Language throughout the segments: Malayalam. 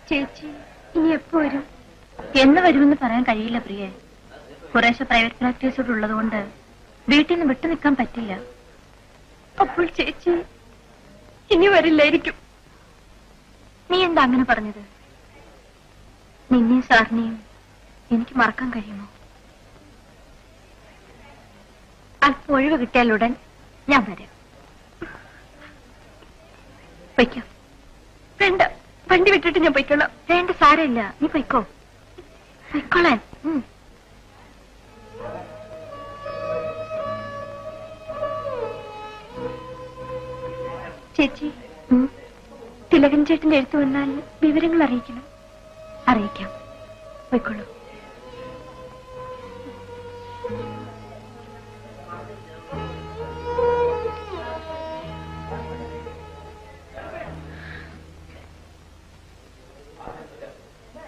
ചേച്ചി ഇനി എപ്പോ വരും? എന്ന് വരുമെന്ന് പറയാൻ കഴിയില്ല പ്രിയെ. കുറേശ്ശെ പ്രൈവറ്റ് പ്രാക്ടീസ് ഉള്ളത് കൊണ്ട് വീട്ടിൽ നിന്ന് വിട്ടു നിൽക്കാൻ പറ്റില്ല. അപ്പോൾ ചേച്ചി ഇനി വരില്ലായിരിക്കും. നീ എന്താ അങ്ങനെ പറഞ്ഞത്? നിന്നെയും സാറിനെയും എനിക്ക് മറക്കാൻ കഴിയുമോ? അല്പം ഒഴിവ് കിട്ടിയാലുടൻ ഞാൻ വരാം. പൊയ്ക്കോ. വേണ്ട, വണ്ടി വിട്ടിട്ട് ഞാൻ പൊയ്ക്കോളാം. വേണ്ട, സാരമില്ല, നീ പൊയ്ക്കോ. പൊയ്ക്കോളാൻ. ചേച്ചി, തിലകൻ ചേട്ടന്റെ എഴുത്ത് വന്നാൽ വിവരങ്ങൾ അറിയിക്കണം. അറിയിക്കാം. പൊയ്ക്കോളൂ.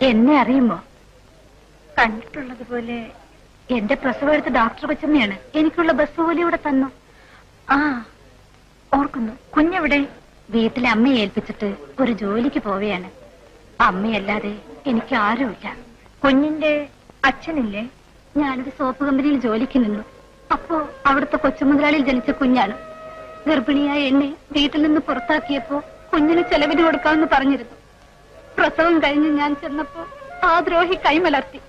എന്നെ അറിയുമോ? കണ്ടിട്ടുള്ളതുപോലെ എന്റെ പ്രസവം എടുത്ത ഡോക്ടർ കൊച്ചമ്മയാണ് എനിക്കുള്ള ബസ് പോലെ ഇവിടെ തന്നു. ആ, ഓർക്കുന്നു. കുഞ്ഞെവിടെ? വീട്ടിലെ അമ്മയെ ഏൽപ്പിച്ചിട്ട് ഒരു ജോലിക്ക് പോവുകയാണ്. അമ്മയല്ലാതെ എനിക്ക് ആരുമില്ല. കുഞ്ഞിന്റെ അച്ഛനില്ലേ? ഞാനൊരു സോപ്പ് കമ്പനിയിൽ ജോലിക്ക് നിന്നു. അപ്പോ അവിടുത്തെ കൊച്ചുമുതലാളിയിൽ ജനിച്ച കുഞ്ഞാണ്. ഗർഭിണിയായ എന്നെ വീട്ടിൽ നിന്ന് പുറത്താക്കിയപ്പോ കുഞ്ഞിന് ചെലവിന് കൊടുക്കാമെന്ന് പറഞ്ഞിരുന്നു. പ്രസവം കഴിഞ്ഞ് ഞാൻ ചെന്നപ്പോ ആ ദ്രോഹി കൈമലർത്തി.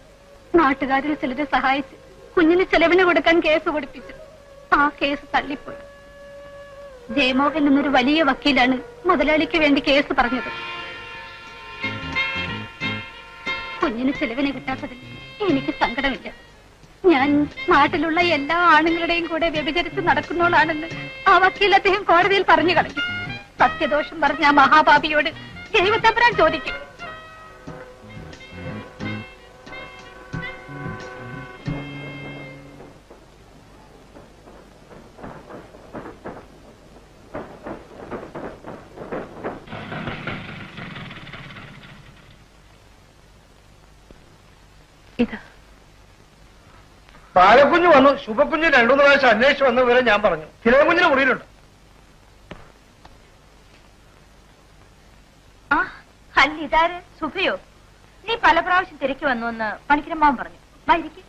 നാട്ടുകാരിൽ ചിലരെ സഹായിച്ച് കുഞ്ഞിന് ചെലവിന് കൊടുക്കാൻ കേസ് കൊടുപ്പിച്ചു. ആ കേസ് തള്ളിപ്പോയി. ജയമോഹൻ എന്നൊരു വലിയ വക്കീലാണ് മുതലാളിക്ക് വേണ്ടി കേസ് പറഞ്ഞത്. കുഞ്ഞിന് ചെലവിന് കിട്ടാത്തതിൽ എനിക്ക് സങ്കടമില്ല. ഞാൻ നാട്ടിലുള്ള എല്ലാ ആണുങ്ങളുടെയും കൂടെ വ്യഭിചരിച്ച് നടക്കുന്നോളാണെന്ന് ആ വക്കീൽ അദ്ദേഹം കോടതിയിൽ പറഞ്ഞു കളഞ്ഞു. സത്യദോഷം പറഞ്ഞ ആ മഹാപാപിയോട് ദൈവത്തമ്പുരാൻ ചോദിക്കും. ഇതാ പാലക്കുഞ്ഞ് വന്നു. ശുഭക്കുഞ്ഞ് 2-3 പ്രാവശ്യം അന്വേഷിച്ച് വന്ന വിവരം ഞാൻ പറഞ്ഞു. തിലകുഞ്ഞിന് മുറിയിലുണ്ട്. അല്ല, ഇതാര്? സുഖയോ? നീ പല പ്രാവശ്യം തിരക്കി വന്നു എന്ന് പണിക്കരമ്മാവൻ പറഞ്ഞു. വായിരിക്കും.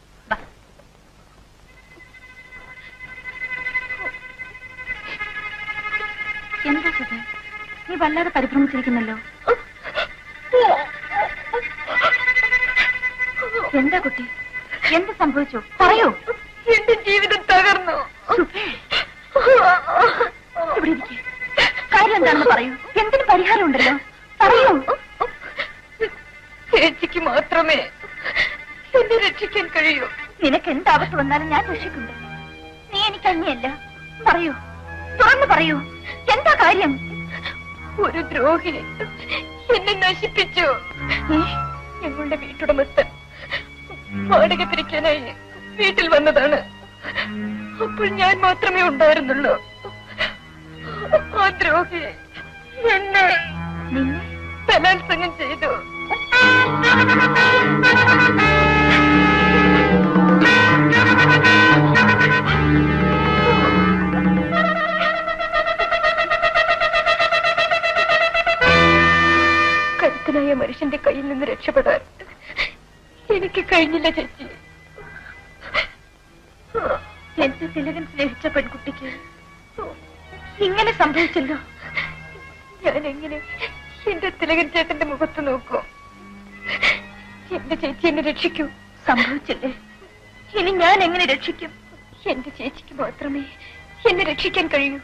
എന്താ സുഖ? നീ വല്ലാതെ പരിഭ്രമിച്ചിരിക്കുന്നല്ലോ. എന്താ കുട്ടി? എന്ത് സംഭവിച്ചു? പറയൂ. എന്റെ ജീവിതം തകർന്നു. ഇവിടെ ഇരിക്കെ. കാര്യം എന്താണെന്ന് പറയൂ. എന്തിന് പരിഹാരം ഉണ്ടല്ലോ, പറയൂ. ചേച്ചിക്ക് മാത്രമേ എന്നെ രക്ഷിക്കാൻ കഴിയൂ. നിനക്ക് എന്താവത്ത് വന്നാലും ഞാൻ രക്ഷിക്കുന്നുണ്ട്. നീ എനിക്ക് അന്യല്ല. പറയൂ, തുറന്നു പറയൂ. എന്താ കാര്യം? ഒരു ദ്രോഹി എന്നെ നശിപ്പിച്ചു. ഞങ്ങളുടെ വീട്ടുടമസ്ഥൻ വാടക പിരിക്കാനായി വീട്ടിൽ വന്നതാണ്. അപ്പോൾ ഞാൻ മാത്രമേ ഉണ്ടായിരുന്നുള്ളൂ. ആ ദ്രോഹി എന്നെ ബലാത്സംഗം ചെയ്തു. കരുത്തനായ മനുഷ്യന്റെ കയ്യിൽ നിന്ന് രക്ഷപ്പെടാൻ എനിക്ക് കഴിഞ്ഞില്ല ചേച്ചി. എന്റെ തിലകൻ സ്നേഹിച്ച പെൺകുട്ടിക്ക് ഇങ്ങനെ സംഭവിച്ചല്ലോ. ഞാൻ എങ്ങനെ എന്റെ തിലകൻ ചേട്ടന്റെ മുഖത്ത് നോക്കൂ? എന്റെ ചേച്ചി എന്നെ രക്ഷിക്കൂ. സംഭവിച്ചില്ലേ? ഇനി ഞാൻ എങ്ങനെ രക്ഷിക്കും? എന്റെ ചേച്ചിക്ക് മാത്രമേ എന്നെ രക്ഷിക്കാൻ കഴിയൂ.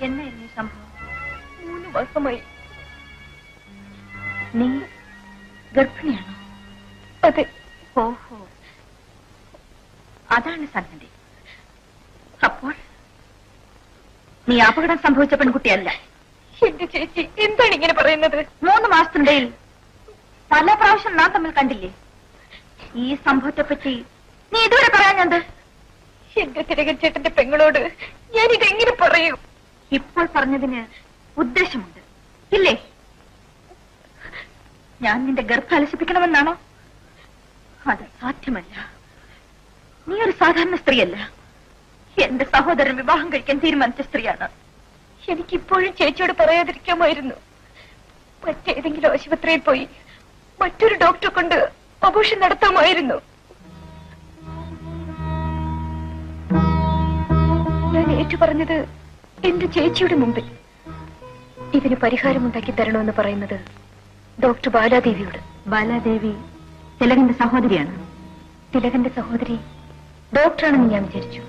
എന്നായിരുന്നു ഈ സംഭവം? 3 മാസമായി. നീ ഗർഭിണിയാണോ? അതെ. ഓഹോ, അതാണ് സംഗതി. അപ്പോൾ നീ അപകടം സംഭവിച്ച പെൺകുട്ടിയല്ല. എന്റെ ചേച്ചി എന്താണ് ഇങ്ങനെ പറയുന്നത്? 3 മാസത്തിനിടയിൽ പല പ്രാവശ്യം നാം തമ്മിൽ കണ്ടില്ലേ? ഈ സംഭവത്തെ പറ്റി നീ ഇതുവരെ പറയാഞ്ഞത്? എന്റെ തിലകൻ ചേട്ടന്റെ പെങ്ങളോട് ഞാൻ ഇതെങ്ങനെ പറയൂ? ഇപ്പോൾ പറഞ്ഞതിന് ഉദ്ദേശമുണ്ട് ഇല്ലേ? ഞാൻ നിന്റെ ഗർഭം അലസിപ്പിക്കണമെന്നാണോ? അത് സാധ്യമല്ല. നീ ഒരു സാധാരണ സ്ത്രീയല്ല. എന്റെ സഹോദരൻ വിവാഹം കഴിക്കാൻ തീരുമാനിച്ച സ്ത്രീയാണ്. എനിക്കിപ്പോഴും ചേച്ചിയോട് പറയാതിരിക്കാമായിരുന്നു. മറ്റേതെങ്കിലും ആശുപത്രിയിൽ പോയി മറ്റൊരു ഡോക്ടറെ കൊണ്ട് അബോർഷൻ നടത്താമായിരുന്നു. ഞാൻ ഏറ്റു പറഞ്ഞത് എന്റെ ചേച്ചിയുടെ മുമ്പിൽ. ഇതിന് പരിഹാരമുണ്ടാക്കി തരണമെന്ന് പറയുന്നത് ഡോക്ടർ ബാലാദേവിയോട്. ബാലാദേവി തിലകന്റെ സഹോദരിയാണ്. തിലകന്റെ സഹോദരി ഡോക്ടറാണെന്ന് ഞാൻ വിചാരിച്ചു.